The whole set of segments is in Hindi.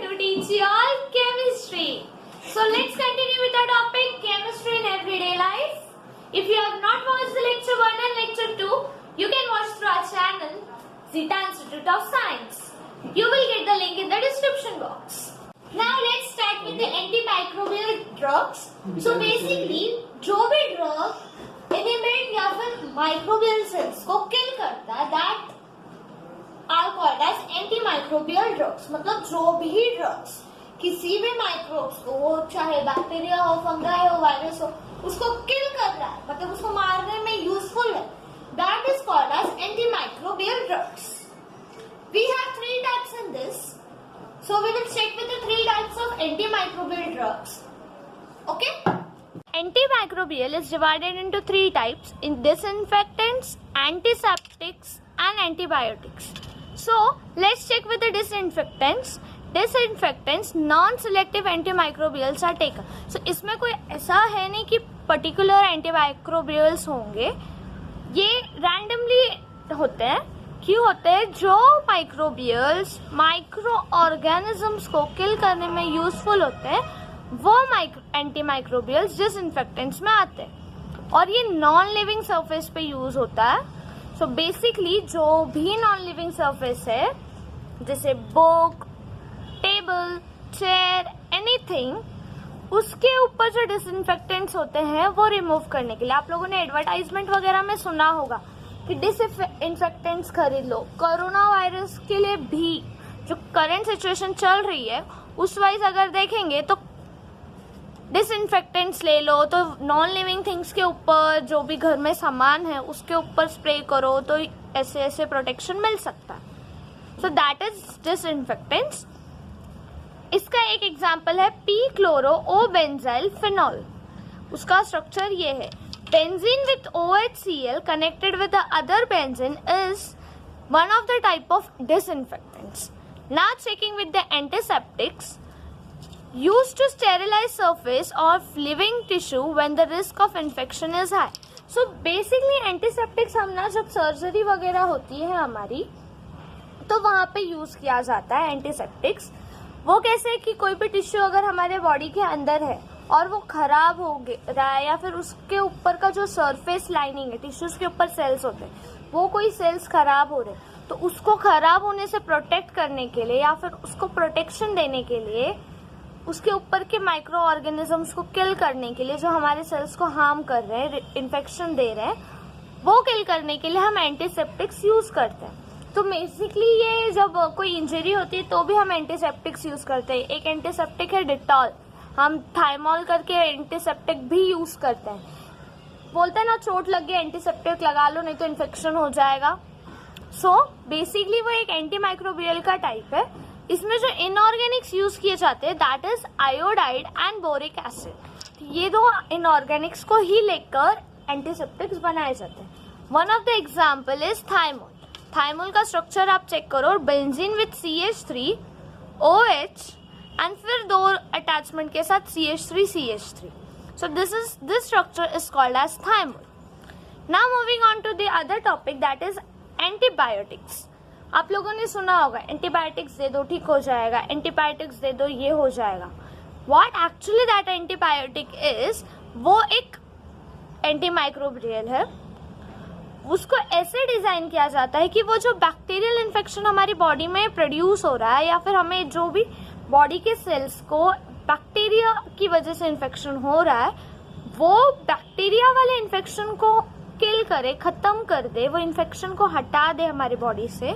to teach you all chemistry. So let's continue with our topic chemistry in everyday life. If you have not watched the lecture 1 and lecture 2, you can watch through our channel Zeta Institute of Science. You will get the link in the description box. Now let's start with the antimicrobial drugs. So basically जो भी drug inhibit या फिर microbial cells को kill करता है that are called as antimicrobial drugs. मतलब जो भी drugs किसी भी microbes को, वो चाहे बैक्टीरिया हो, फंगाई हो, वायरस हो, उसको किल कर रहा है, मतलब उसको मारने में यूजफुल है, that is called as antimicrobial drugs. We have 3 types in this. So we will check with the 3 types of antimicrobial drugs. Okay? Antimicrobial is divided into 3 types in disinfectants, antiseptics and antibiotics. So let's check with the disinfectants. Disinfectants non-selective antimicrobials are taken. So इसमें कोई ऐसा है नहीं कि particular antimicrobials होंगे, ये randomly होते हैं. क्यों होते हैं? जो माइक्रोबियल्स माइक्रो ऑर्गेनिजम्स को किल करने में यूजफुल होते हैं वो एंटीमाइक्रोबियल्स डिसइंफेक्टेंट्स में आते हैं और ये नॉन लिविंग सरफेस पे यूज होता है. सो बेसिकली जो भी नॉन लिविंग सरफेस है जैसे बुक, टेबल, चेयर, एनीथिंग, उसके ऊपर जो डिसइंफेक्टेंट्स होते हैं वो रिमूव करने के लिए. आप लोगों ने एडवर्टाइजमेंट वगैरह में सुना होगा कि डिसइंफेक्टेंट्स खरीद लो. कोरोना वायरस के लिए भी जो करंट सिचुएशन चल रही है उस वाइज अगर देखेंगे तो डिसइंफेक्टेंट्स ले लो, तो नॉन लिविंग थिंग्स के ऊपर जो भी घर में सामान है उसके ऊपर स्प्रे करो तो ऐसे ऐसे प्रोटेक्शन मिल सकता है. So that is disinfectants. इसका एक एग्जांपल है पी क्लोरो ओ बेंजाइल फिनॉल. उसका स्ट्रक्चर ये है. Benzene with OHCl connected with the other benzene is one of the type of disinfectants. Now checking with the antiseptics used to sterilize surface of living tissue when the risk of infection is high. So basically antiseptics हम ना जब सर्जरी वगैरह होती है हमारी तो वहाँ पे यूज किया जाता है एंटीसेप्टिक्स. वो कैसे कि कोई भी टिश्यू अगर हमारे बॉडी के अंदर है और वो खराब हो रहा है या फिर उसके ऊपर का जो सरफेस लाइनिंग है, टिश्यूज के ऊपर सेल्स होते हैं, वो कोई सेल्स खराब हो रहे हैं तो उसको खराब होने से प्रोटेक्ट करने के लिए या फिर उसको प्रोटेक्शन देने के लिए, उसके ऊपर के माइक्रो ऑर्गेनिजम्स को किल करने के लिए जो हमारे सेल्स को हार्म कर रहे हैं, इन्फेक्शन दे रहे हैं, वो किल करने के लिए हम एंटीसेप्टिक्स यूज करते हैं. तो बेसिकली ये जब कोई इंजरी होती है तो भी हम एंटीसेप्टिक्स यूज करते हैं. एक एंटीसेप्टिक है डिटॉल, हम थाइमोल करके एंटीसेप्टिक भी यूज करते हैं. बोलते हैं ना चोट लग गई एंटीसेप्टिक लगा लो नहीं तो इन्फेक्शन हो जाएगा. सो बेसिकली वो एक एंटीमाइक्रोबियल का टाइप है. इसमें जो इनऑर्गेनिक्स यूज किए जाते हैं that is iodide and boric acid. ये दो इनऑर्गेनिक्स को ही लेकर एंटीसेप्टिक्स बनाए जाते हैं. One of the example is thymol. Thymol का स्ट्रक्चर आप चेक करो. Benzene with CH3 OH and फिर 2 अटैचमेंट के साथ CH3. So this structure is called as thymol. Now moving on to the other topic that is antibiotics. आप लोगों ने सुना होगा एंटीबायोटिक्स दे दो ठीक हो जाएगा, एंटीबायोटिक्स दे दो ये हो जाएगा. What actually that antibiotic is, वो एक एंटीमाइक्रोबियल है. उसको ऐसे डिजाइन किया जाता है कि वो जो बैक्टीरियल इन्फेक्शन हमारी बॉडी में प्रोड्यूस हो रहा है या फिर हमें जो भी बॉडी के सेल्स को बैक्टीरिया की वजह से इन्फेक्शन हो रहा है वो बैक्टीरिया वाले इन्फेक्शन को किल करे, खत्म कर दे, वो इन्फेक्शन को हटा दे हमारी बॉडी से.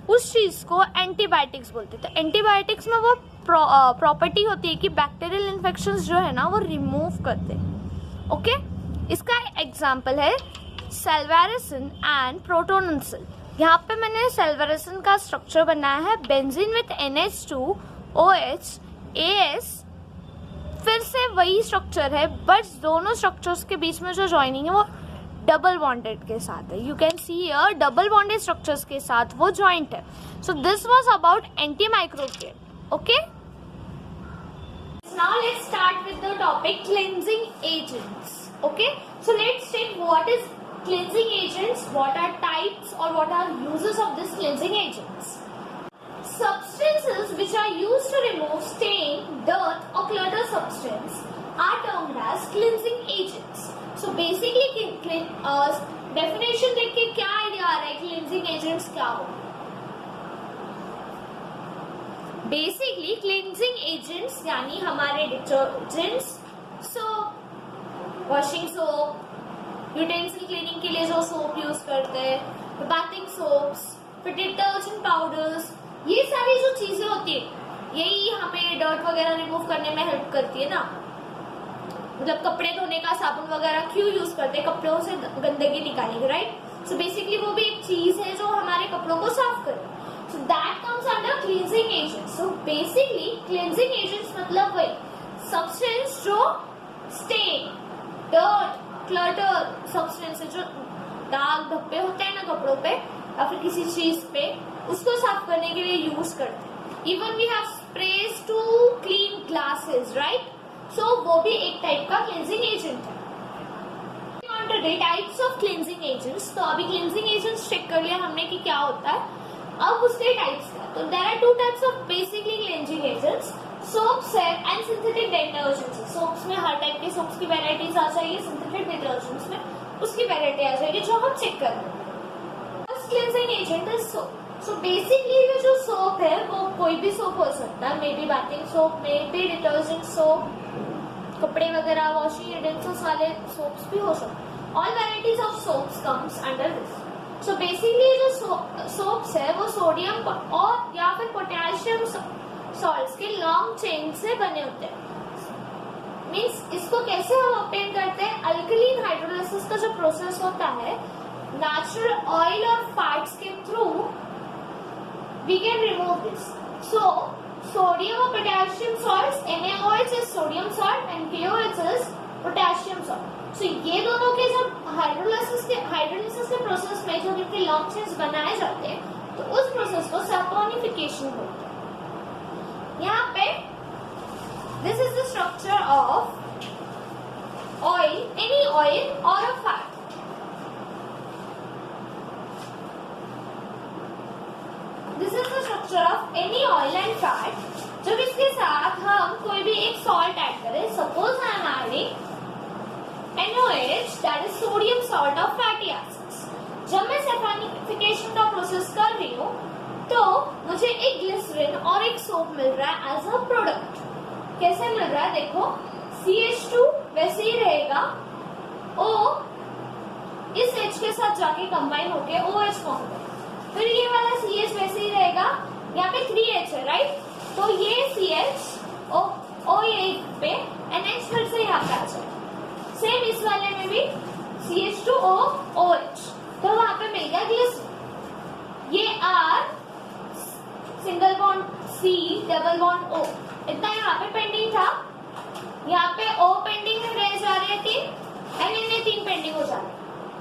उस चीज को एंटीबायोटिक्स बोलते हैं. तो एंटीबायोटिक्स में वो प्रॉपर्टी होती है कि बैक्टीरियल इन्फेक्शंस जो है ना वो रिमूव कर दे. ओके, इसका एग्जाम्पल है सेल्वारेसिन एंड प्रोटोनसिल. यहाँ पे मैंने सेल्वारेसिन का स्ट्रक्चर बनाया है benzene with NH2 OH AS. फिर से वही स्ट्रक्चर है बट दोनों स्ट्रक्चर्स के बीच में जो ज्वाइनिंग है वो डबल बॉन्डेड के साथ है. You can see here double bonded structures के साथ वो ज्वाइंट है. So this was about antimicrobial. Okay, now let's start with the topic cleansing agents. Okay, so let's check what is cleansing agents, what are types or what are uses of these cleansing agents. Substances which are used substance are termed as cleansing agents. So basically definition देख के क्या आइडिया आ रहा है cleansing agents क्या हो? Basically cleansing agents यानी हमारे detergents, soap, washing soap, utensil cleaning के लिए जो सोप यूज करते हैं, बाथिंग सोप्स, फिर डिटर्जेंट पाउडर्स, ये सारी जो चीजें होती है यही हमें डर्ट वगैरह रिमूव करने में हेल्प करती है ना. मतलब कपड़े धोने का साबुन वगैरह क्यों यूज करते हैं? कपड़ों से गंदगी निकालेंगे, राइट? सो बेसिकली वो भी एक चीज है जो हमारे कपड़ों को साफ करे. So that comes under cleansing agents. So basically cleansing agents मतलब वही सब्सटेंस जो स्टेन, डर्ट, क्लटर सब्सटेंस जो दाग धब्बे होते हैं ना कपड़ों पे या फिर किसी चीज पे, उसको साफ करने के लिए यूज करते हैं. Even we have sprays to clean glasses, right? So वो भी एक टाइप का क्लींजिंग एजेंट है. Types of cleansing agents. तो अभी क्लींजिंग एजेंट्स चेक कर लिया हमने कि क्या होता है. अब उसके टाइप्स क्या? तो there are two types of basically cleansing agents, soaps है एंड सिंथेटिक डिटर्जेंट्स. सोप्स में हर टाइप के सोप्स की वेराइटीज आ जाएगी, सिंथेटिक डिटर्जेंट्स में उसकी वेराइटी आ जाएगी जो हम चेक कर रहे हैं. First cleansing agent is soap. So basically ये जो सोप है वो कोई भी सोप हो सकता है, may be bathing soap, may be detergent soap, कपड़े वगैरह वॉशिंग यूटेंसिल्स वाले सोप्स भी हो सकते हैं. All varieties of soaps comes under this. So basically जो सोप्स है वो सोडियम और या फिर पोटेशियम सॉल्ट्स के लॉन्ग चेन से बने होते हैं. मीन्स इसको कैसे हम ऑब्टेन करते हैं? अल्कलीन हाइड्रोलाइसिस का जो प्रोसेस होता है, नेचुरल ऑयल और फैट्स के through we can remove this. So sodium और potassium salts, NaOH is sodium salt and KOH is potassium salt. So ये दोनों के जब हाइड्रोलाइसिस के प्रोसेस में जब इनके लॉन्ग चेन्स बनाए जाते हैं तो उस प्रोसेस को सैपोनिफिकेशन बोलते हैं. यहाँ पे this is the structure of oil, any oil और a fat. This is the structure of any oil and fat. जब इसके साथ हम कोई भी एक सॉल्ट ऐड करें, suppose I am adding NaOH, that is sodium salt of fatty acids. जब मैं सैपोनिफिकेशन का प्रोसेस कर रही हूँ तो मुझे एक ग्लिसरीन और एक सोप मिल रहा है एज अ प्रोडक्ट. कैसे मिल रहा है? देखो, CH2 वैसे ही रहेगा, O इस H के साथ जाके कंबाइन होके OH फॉर्म करेगा. फिर ये वाला CH वैसे ही रहेगा, यहाँ पे 3H है, राइट? तो ये CH O ये पे NH फिर से यहाँ पे आ जाएगा. सेम इस वाले में भी CH2O OH, तो वहां पे मिल गया ग्लिसरीन. ये R single bond C double bond O, इतना यहाँ पे पेंडिंग था. यहाँ पे O पेंडिंग में रह जा रहे थे एंड इन्हें 3 पेंडिंग हो जा रहे.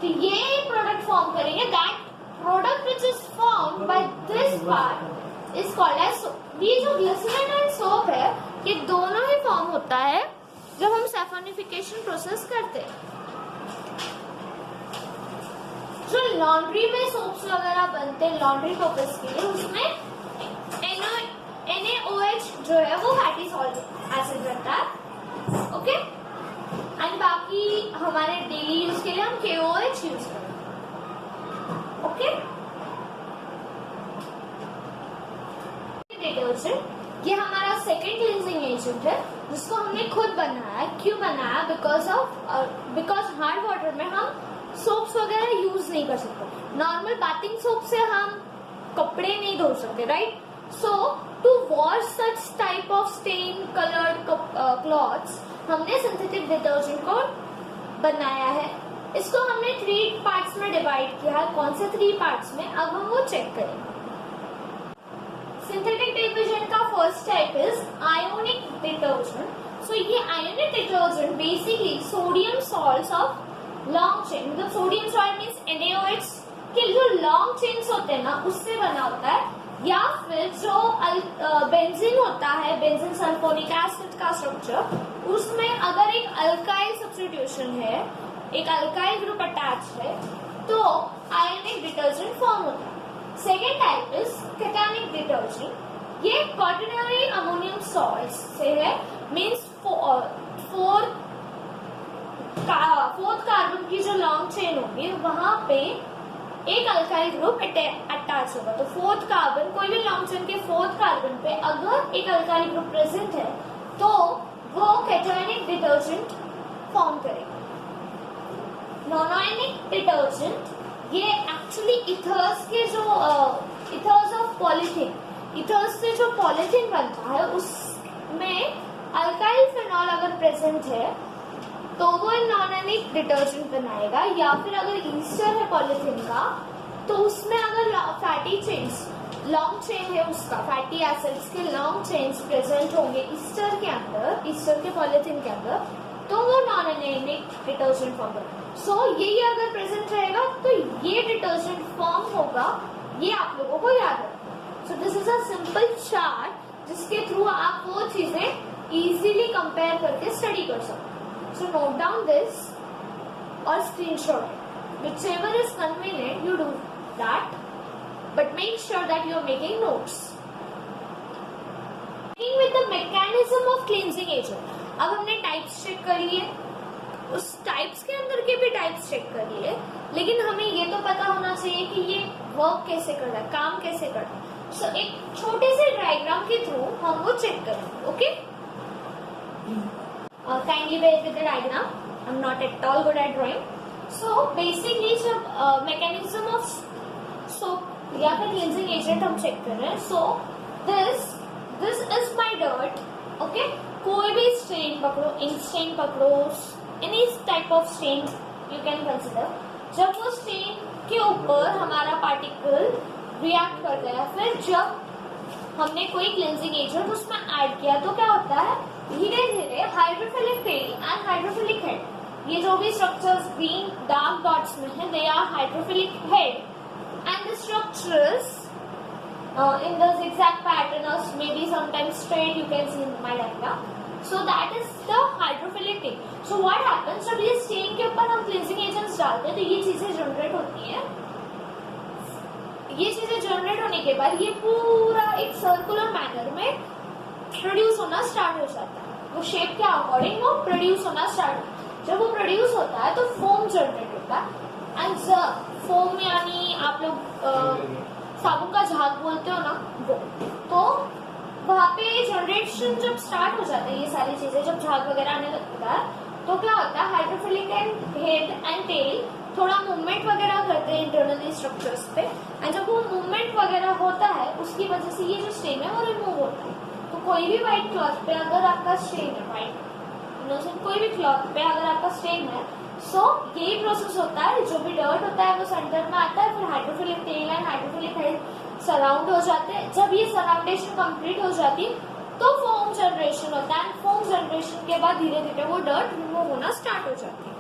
तो ये प्रोडक्ट फॉर्म करेंगे. That product which is formed by this part is called as soap. ये जो ग्लिसरीन एंड सोप है ये दोनों ही फॉर्म होता है जब हम सैपोनिफिकेशन प्रोसेस करते हैं. जो लॉन्ड्री में सोप्स वगैरह बनते हैं लॉन्ड्री पर्पस के लिए, उसमें NaOH जो है वो फैटी सॉल्ट एसिड रहता है. ओके, एंड बाकी हमारे डेली यूज के लिए हम KOH यूज करते हैं. ओके, डिटर्जेंट ये हमारा सेकेंड क्लींजिंग एजेंट है जिसको हमने खुद बनाया. क्यों बनाया? बिकॉज हार्ड वाटर में हम सोप्स वगैरह यूज नहीं कर सकते. नॉर्मल बाथिंग सोप से हम कपड़े नहीं धो सकते, right? So to wash such type of stain coloured clothes हमने सिंथेटिक डिटर्जेंट को बनाया है. इसको हमने 3 पार्ट्स में डिवाइड किया है. कौन से 3 पार्ट्स में? अब हम वो चेक करेंगे. सिंथेटिक डिटर्जेंट का first type is ionic detergent. So ये ionic detergent basically sodium salts of long chain, मतलब सोडियम सॉल्ट मीन्स NaOH के जो लॉन्ग चेन्स होते हैं ना उससे बना होता है. या फिर जो बेंजीन होता है, बेंजीन सल्फोनिक एसिड का स्ट्रक्चर, उसमें अगर एक अल्काइल सब्स्टिट्यूशन है, एक अल्काइल ग्रुप अटैच है तो आयोनिक डिटर्जेंट फॉर्म होता है. Second type is cationic detergent. ये क्वाटरनरी अमोनियम सॉल्ट से है, मीन्स फोर्थ कार्बन की जो लॉन्ग चेन होगी वहां पे एक अल्काइल ग्रुप अटैच होगा। तो फोर्थ कार्बन, कोई भी लॉन्ग चेन के फोर्थ कार्बन पे अगर एक अल्काइल ग्रुप प्रेजेंट है तो वो कैटायनिक डिटर्जेंट फॉर्म करेगा। नॉनआयनिक डिटर्जेंट ये एक्चुअली इथर्स के जो इथर्स ऑफ पॉलीथीन, इथर्स से जो पॉलीथीन बनता है उसमें अल्काइल फिनॉल अगर प्रेजेंट है तो वो नॉनआयनिक डिटर्जेंट बनाएगा। या फिर अगर ईस्टर है पॉलीथीन का तो उसमें अगर फैटी चेन्स, लॉन्ग चेन है उसका, फैटी एसिड्स के लॉन्ग चेन्स प्रेजेंट होंगे ईस्टर के अंदर, ईस्टर के पॉलीथीन के अंदर, तो वो नॉनआयनिक डिटर्जेंट फॉर्म करेगा। सो यही अगर प्रेजेंट रहेगा तो ये डिटर्जेंट फॉर्म होगा, ये आप लोगों को याद है। So this is a simple chart जिसके थ्रू आप वो चीजें इजीली कंपेयर करके स्टडी कर सकते हैं। So note down this or screenshot it. Whichever is convenient, you do that. But make sure that you are making notes. Beginning with the mechanism of cleansing agent. अब हमने टाइप्स चेक कर लिए, उस टाइप्स के अंदर के भी टाइप्स चेक कर लिए, लेकिन हमें ये तो पता होना चाहिए कि ये वर्क कैसे कर रहा है, काम कैसे कर रहा है। So एक छोटे से डायग्राम के थ्रू हम वो चेक करेंगे। Okay, kindly bear with the diagram. I'm not at all good at drawing. So basically जब mechanism of soap या फिर cleansing agent हम चेक कर रहे हैं. So this is my dirt. Okay, कोई भी stain पकड़ो, ink stain पकड़ो, any type of stain you can consider. जब वो stain के ऊपर हमारा पार्टिकल रिएक्ट करता है, फिर जब हमने कोई क्लिनजिंग एजेंट उसमें ऐड किया तो क्या होता है, धीरे धीरे hydrophilic tail and hydrophilic head, ये जो भी स्ट्रक्चर्स ग्रीन डार्क डॉट्स में है, they are hydrophilic head and the structures in the zigzag pattern or maybe sometimes straight, you can see in my diagram. So that is the hydrophilic tail. So what happens, जब ये स्टेन के ऊपर हम क्लिनजिंग एजेंट्स डालते हैं तो ये चीजें जनरेट होती हैं। ये चीजें जनरेट होने के बाद ये पूरा एक सर्कुलर मैनर में प्रोड्यूस होना स्टार्ट हो जाता है। वो शेप के अकॉर्डिंग वो प्रोड्यूस होना स्टार्ट होता है। जब वो प्रोड्यूस होता है तो फोम जनरेट होता है। एंड फोम यानी आप लोग साबुन का झाग बोलते हो ना, वो तो वहाँ पे जनरेशन जब स्टार्ट हो जाता है, ये सारी चीजें जब झाग वगैरह आने लगता है तो क्या होता है, hydrophilic end head and tail थोड़ा मूवमेंट वगैरह करते हैं इंटरनली स्ट्रक्चर्स पे। एंड जब वो मूवमेंट वगैरह होता है उसकी वजह से ये जो स्टेन है वो रिमूव होता है। तो कोई भी व्हाइट क्लॉथ पे अगर आपका स्टेन है, व्हाइट कोई भी क्लॉथ पे अगर आपका स्टेन है, सो यही प्रोसेस होता है। जो भी डर्ट होता है वो सेंटर में आता है, फिर hydrophilic tail and hydrophilic head surround हो जाते हैं। जब ये सराउंडेशन कंप्लीट हो जाती है तो फोम जनरेशन होता है। फोम जनरेशन के बाद धीरे धीरे वो डर्ट रिमूव होना स्टार्ट हो जाती है।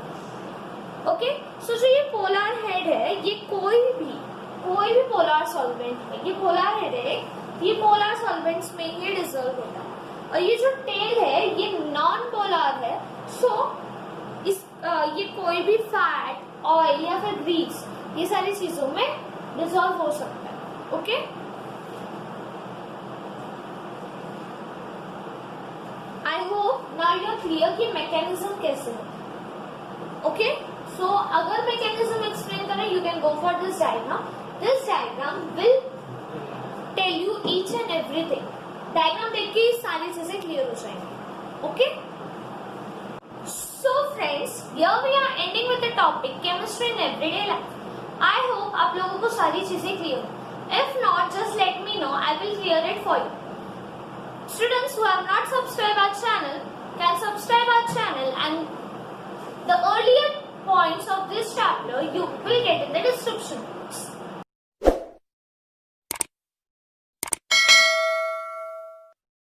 ओके, सो जो ये पोलर हेड है, ये कोई भी पोलर सॉल्वेंट है, ये पोलर हेड है, ये पोलर सॉल्वेंट्स में ही डिसॉल्व होता है। और ये जो टेल है ये नॉन पोलर है। सो ये कोई भी फैट, ऑयल या फिर ग्रीस, ये सारी चीजों में डिसॉल्व हो सकता है। Okay, I hope now you are clear कि मैकेनिज्म कैसे है। ओके, सो अगर मैकेनिज्म एक्सप्लेन करें, you can go for this diagram. This diagram will tell you each and everything. Diagram देख के सारी चीजें क्लियर हो जाएंगी। Okay, so friends, here we are ending with the topic chemistry in everyday life. I hope आप लोगों को सारी चीजें clear हो। If not, just let me know. I will clear it for you. Students who have not subscribed our channel can subscribe our channel, and the earlier points of this chapter you will get in the description.